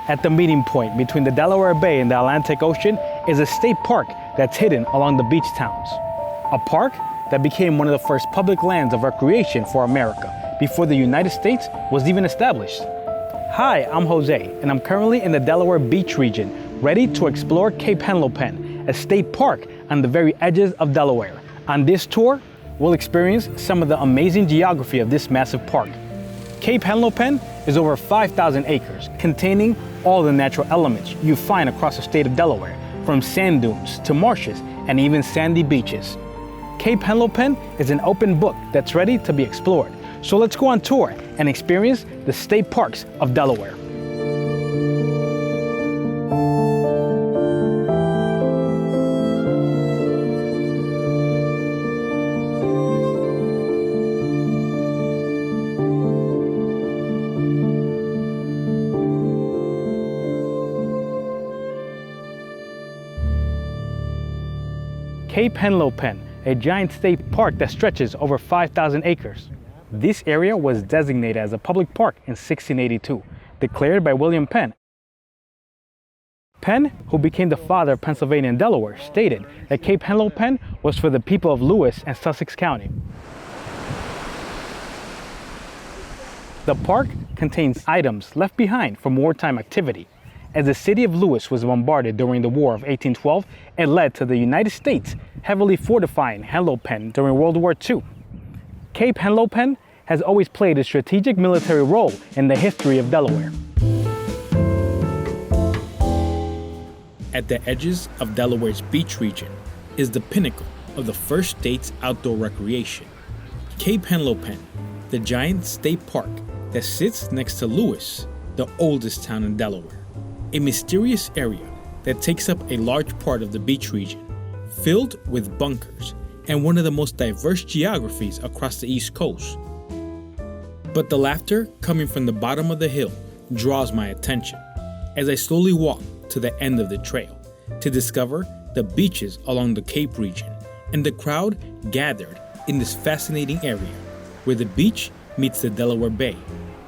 At the meeting point between the Delaware Bay and the Atlantic Ocean is a state park that's hidden along the beach towns. A park that became one of the first public lands of recreation for America before the United States was even established. Hi, I'm Jose, and I'm currently in the Delaware Beach region, ready to explore Cape Henlopen, a state park on the very edges of Delaware. On this tour, we'll experience some of the amazing geography of this massive park. Cape Henlopen is over 5,000 acres, containing all the natural elements you find across the state of Delaware, from sand dunes to marshes and even sandy beaches. Cape Henlopen is an open book that's ready to be explored. So let's go on tour and experience the state parks of Delaware. Cape Henlopen, a giant state park that stretches over 5,000 acres. This area was designated as a public park in 1682, declared by William Penn. Penn, who became the father of Pennsylvania and Delaware, stated that Cape Henlopen was for the people of Lewes and Sussex County. The park contains items left behind from wartime activity. As the city of Lewes was bombarded during the War of 1812, it led to the United States heavily fortifying Henlopen during World War II. Cape Henlopen has always played a strategic military role in the history of Delaware. At the edges of Delaware's beach region is the pinnacle of the first state's outdoor recreation, Cape Henlopen, the giant state park that sits next to Lewes, the oldest town in Delaware. A mysterious area that takes up a large part of the beach region, filled with bunkers and one of the most diverse geographies across the East Coast. But the laughter coming from the bottom of the hill draws my attention as I slowly walk to the end of the trail to discover the beaches along the Cape region and the crowd gathered in this fascinating area where the beach meets the Delaware Bay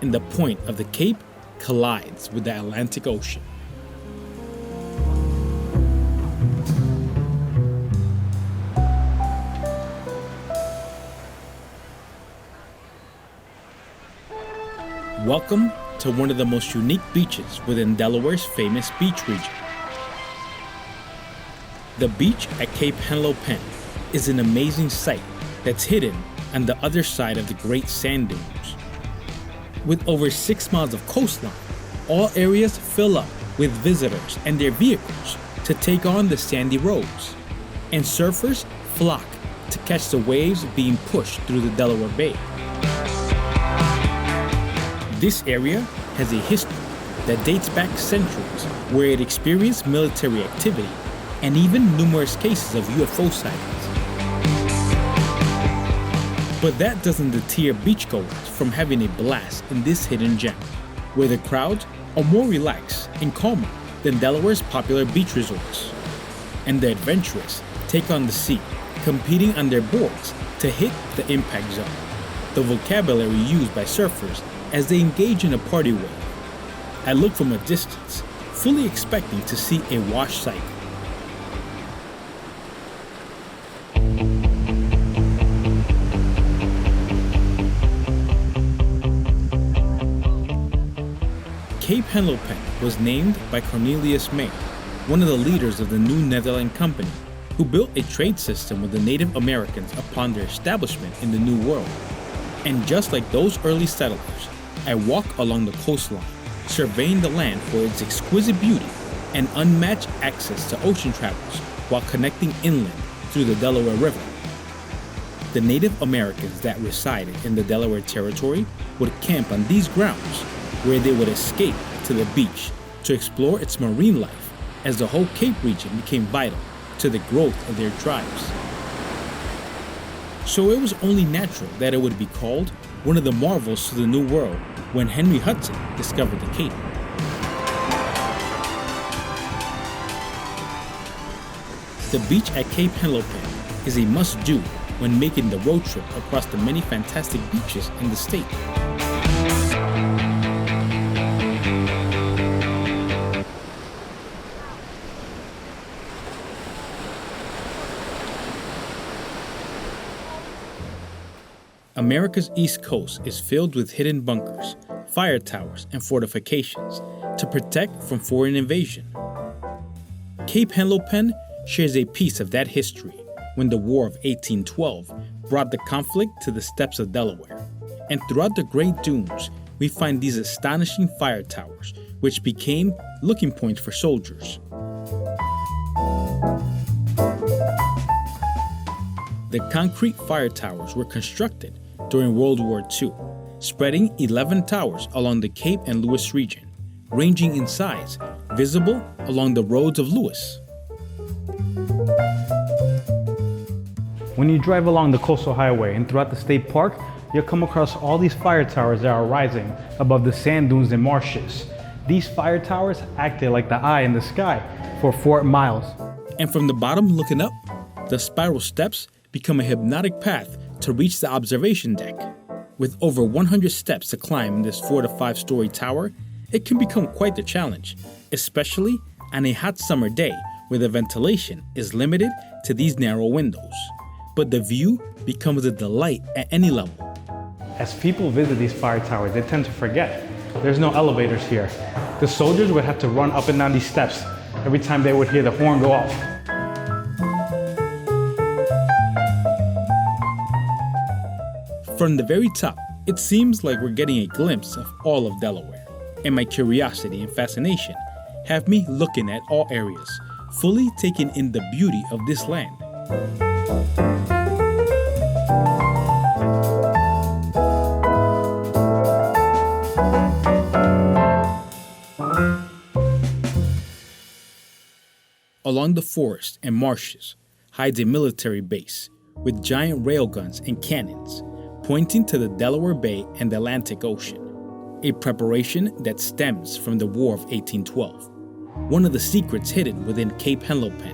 and the point of the Cape collides with the Atlantic Ocean. Welcome to one of the most unique beaches within Delaware's famous beach region. The beach at Cape Henlopen is an amazing sight that's hidden on the other side of the Great Sand Dunes. With over 6 miles of coastline, all areas fill up with visitors and their vehicles to take on the sandy roads, and surfers flock to catch the waves being pushed through the Delaware Bay. This area has a history that dates back centuries, where it experienced military activity and even numerous cases of UFO sightings. But that doesn't deter beachgoers from having a blast in this hidden gem, where the crowds are more relaxed and calmer than Delaware's popular beach resorts. And the adventurous take on the sea, competing on their boards to hit the impact zone, the vocabulary used by surfers as they engage in a party wave. I look from a distance, fully expecting to see a wash cycle. Cape Henlopen was named by Cornelius May, one of the leaders of the New Netherland Company, who built a trade system with the Native Americans upon their establishment in the New World. And just like those early settlers, I walk along the coastline, surveying the land for its exquisite beauty and unmatched access to ocean travels while connecting inland through the Delaware River. The Native Americans that resided in the Delaware Territory would camp on these grounds, where they would escape to the beach to explore its marine life, as the whole Cape region became vital to the growth of their tribes. So it was only natural that it would be called one of the marvels to the New World when Henry Hudson discovered the Cape. The beach at Cape Henlopen is a must-do when making the road trip across the many fantastic beaches in the state. America's East Coast is filled with hidden bunkers, fire towers, and fortifications to protect from foreign invasion. Cape Henlopen shares a piece of that history when the War of 1812 brought the conflict to the steppes of Delaware. And throughout the Great Dunes, we find these astonishing fire towers, which became looking points for soldiers. The concrete fire towers were constructed during World War II, spreading 11 towers along the Cape and Lewes region, ranging in size, visible along the roads of Lewes. When you drive along the coastal highway and throughout the state park, you'll come across all these fire towers that are rising above the sand dunes and marshes. These fire towers acted like the eye in the sky for Fort Miles. And from the bottom looking up, the spiral steps become a hypnotic path to reach the observation deck. With over 100 steps to climb in this 4 to 5 story tower, it can become quite the challenge, especially on a hot summer day where the ventilation is limited to these narrow windows. But the view becomes a delight at any level. As people visit these fire towers, they tend to forget there's no elevators here. The soldiers would have to run up and down these steps every time they would hear the horn go off. From the very top, it seems like we're getting a glimpse of all of Delaware, and my curiosity and fascination have me looking at all areas, fully taking in the beauty of this land. Along the forest and marshes hides a military base with giant railguns and cannons pointing to the Delaware Bay and the Atlantic Ocean, a preparation that stems from the War of 1812, one of the secrets hidden within Cape Henlopen.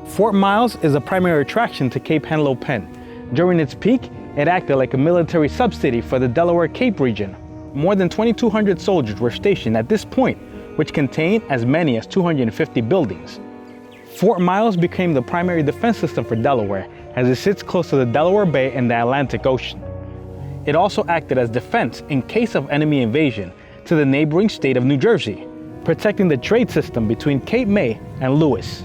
Fort Miles is a primary attraction to Cape Henlopen. During its peak, it acted like a military subsidy for the Delaware Cape region. More than 2,200 soldiers were stationed at this point, which contained as many as 250 buildings. Fort Miles became the primary defense system for Delaware, as it sits close to the Delaware Bay and the Atlantic Ocean. It also acted as defense in case of enemy invasion to the neighboring state of New Jersey, protecting the trade system between Cape May and Lewes.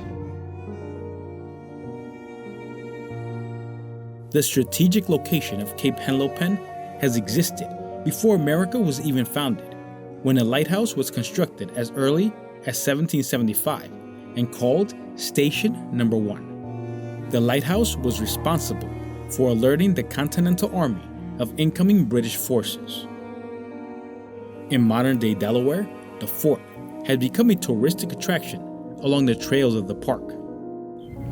The strategic location of Cape Henlopen has existed before America was even founded, when a lighthouse was constructed as early as 1775 and called Station Number 1. The lighthouse was responsible for alerting the Continental Army of incoming British forces. In modern-day Delaware, the fort had become a touristic attraction along the trails of the park.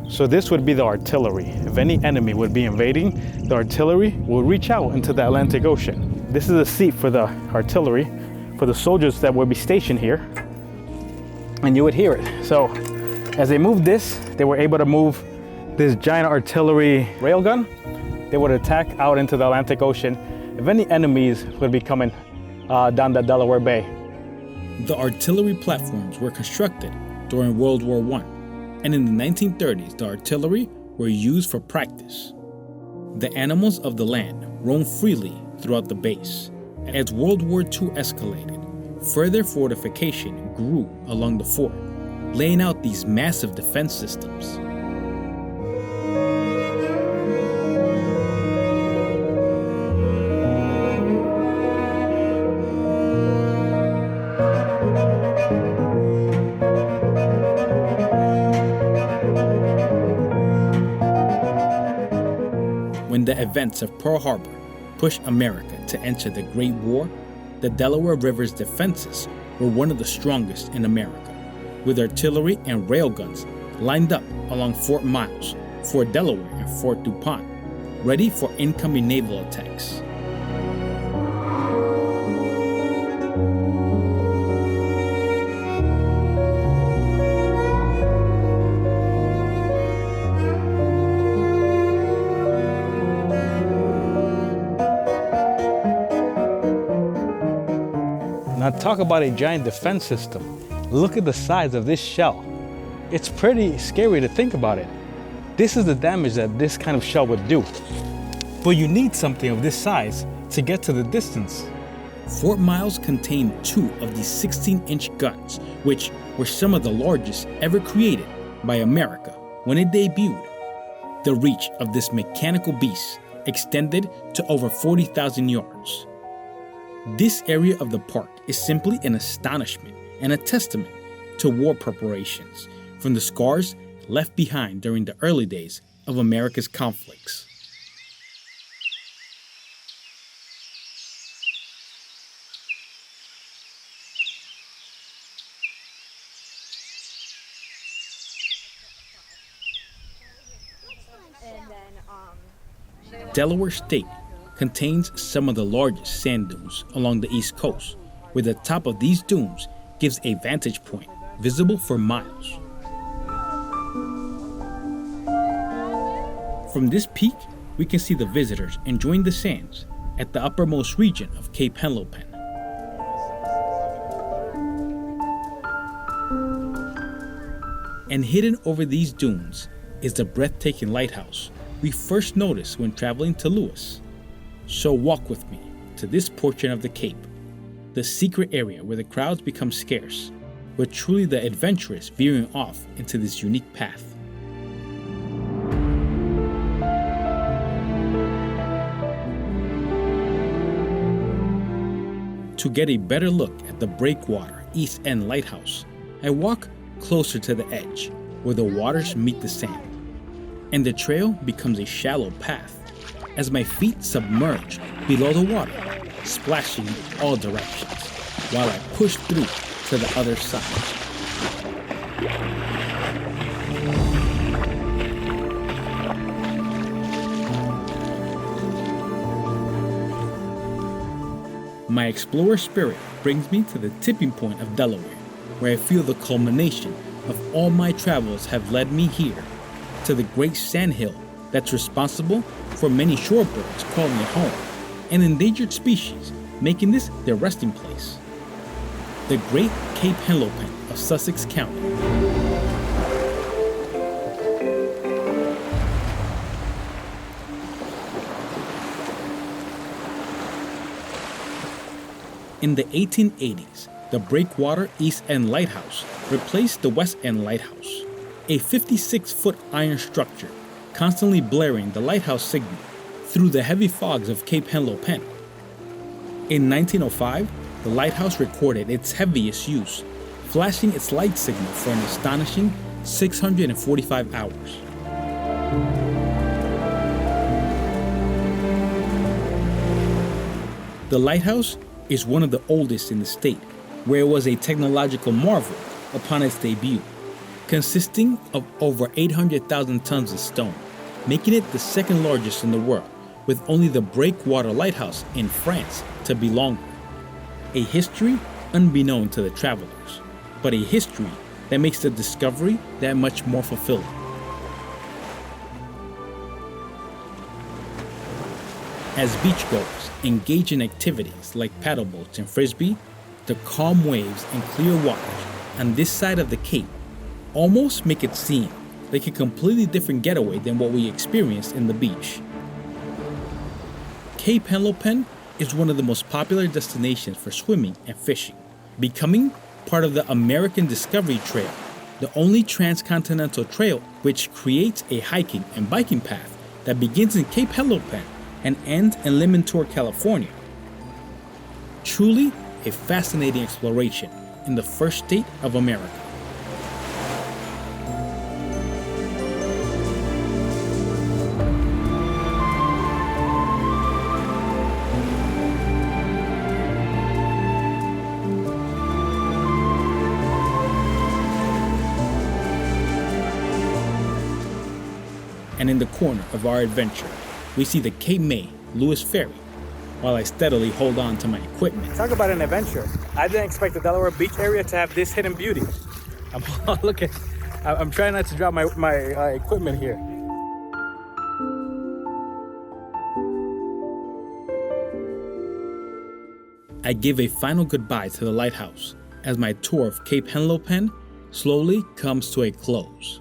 So this would be the artillery. If any enemy would be invading, the artillery will reach out into the Atlantic Ocean. This is a seat for the artillery, for the soldiers that would be stationed here, and you would hear it. So as they moved this, they were able to move this giant artillery railgun. They would attack out into the Atlantic Ocean if any enemies would be coming down the Delaware Bay. The artillery platforms were constructed during World War I, and in the 1930s, the artillery were used for practice. The animals of the land roamed freely throughout the base. As World War II escalated, further fortification grew along the fort, laying out these massive defense systems. When the events of Pearl Harbor pushed America to enter the Great War, the Delaware River's defenses were one of the strongest in America, with artillery and railguns lined up along Fort Miles, Fort Delaware, and Fort DuPont, ready for incoming naval attacks. Now talk about a giant defense system. Look at the size of this shell. It's pretty scary to think about it. This is the damage that this kind of shell would do. But you need something of this size to get to the distance. Fort Miles contained 2 of these 16-inch guns, which were some of the largest ever created by America when it debuted. The reach of this mechanical beast extended to over 40,000 yards. This area of the park is simply an astonishment and a testament to war preparations from the scars left behind during the early days of America's conflicts. Delaware State contains some of the largest sand dunes along the East Coast, where the top of these dunes gives a vantage point visible for miles. From this peak, we can see the visitors enjoying the sands at the uppermost region of Cape Henlopen. And hidden over these dunes is the breathtaking lighthouse we first noticed when traveling to Lewes. So walk with me to this portion of the Cape, the secret area where the crowds become scarce, but truly the adventurous veering off into this unique path. To get a better look at the Breakwater East End Lighthouse, I walk closer to the edge where the waters meet the sand, and the trail becomes a shallow path as my feet submerge below the water, splashing in all directions while I push through to the other side. My explorer spirit brings me to the tipping point of Delaware, where I feel the culmination of all my travels have led me here, to the great sandhill that's responsible for many shorebirds calling it home, and endangered species making this their resting place. The great Cape Henlopen of Sussex County. In the 1880s, the Breakwater East End Lighthouse replaced the West End Lighthouse, a 56-foot iron structure constantly blaring the lighthouse signal through the heavy fogs of Cape Henlopen. In 1905, the lighthouse recorded its heaviest use, flashing its light signal for an astonishing 645 hours. The lighthouse is one of the oldest in the state, where it was a technological marvel upon its debut, consisting of over 800,000 tons of stone, making it the second largest in the world, with only the Breakwater Lighthouse in France to be longer. A history unbeknown to the travelers, but a history that makes the discovery that much more fulfilling. As beachgoers engage in activities like paddle boats and frisbee, the calm waves and clear waters on this side of the Cape almost make it seem like a completely different getaway than what we experienced in the beach. Cape Henlopen is one of the most popular destinations for swimming and fishing, becoming part of the American Discovery Trail, the only transcontinental trail which creates a hiking and biking path that begins in Cape Henlopen and ends in Limantour, California. Truly a fascinating exploration in the first state of America. And in the corner of our adventure, we see the Cape May Lewes Ferry, while I steadily hold on to my equipment. Talk about an adventure. I didn't expect the Delaware Beach area to have this hidden beauty. I'm trying not to drop my equipment here. I give a final goodbye to the lighthouse as my tour of Cape Henlopen slowly comes to a close.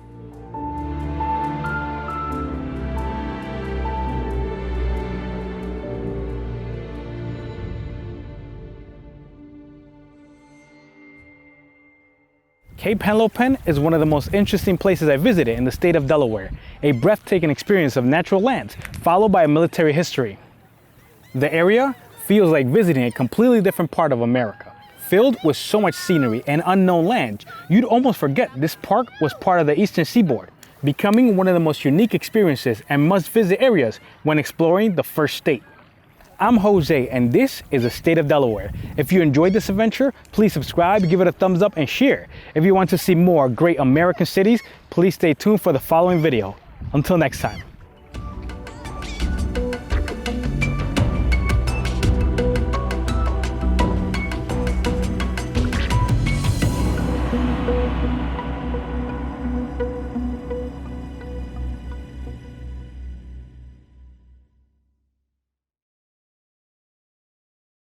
Cape Henlopen is one of the most interesting places I visited in the state of Delaware, a breathtaking experience of natural lands, followed by a military history. The area feels like visiting a completely different part of America. Filled with so much scenery and unknown land, you'd almost forget this park was part of the eastern seaboard, becoming one of the most unique experiences and must-visit areas when exploring the first state. I'm Jose, and this is the state of Delaware. If you enjoyed this adventure, please subscribe, give it a thumbs up, and share. If you want to see more great American cities, please stay tuned for the following video. Until next time.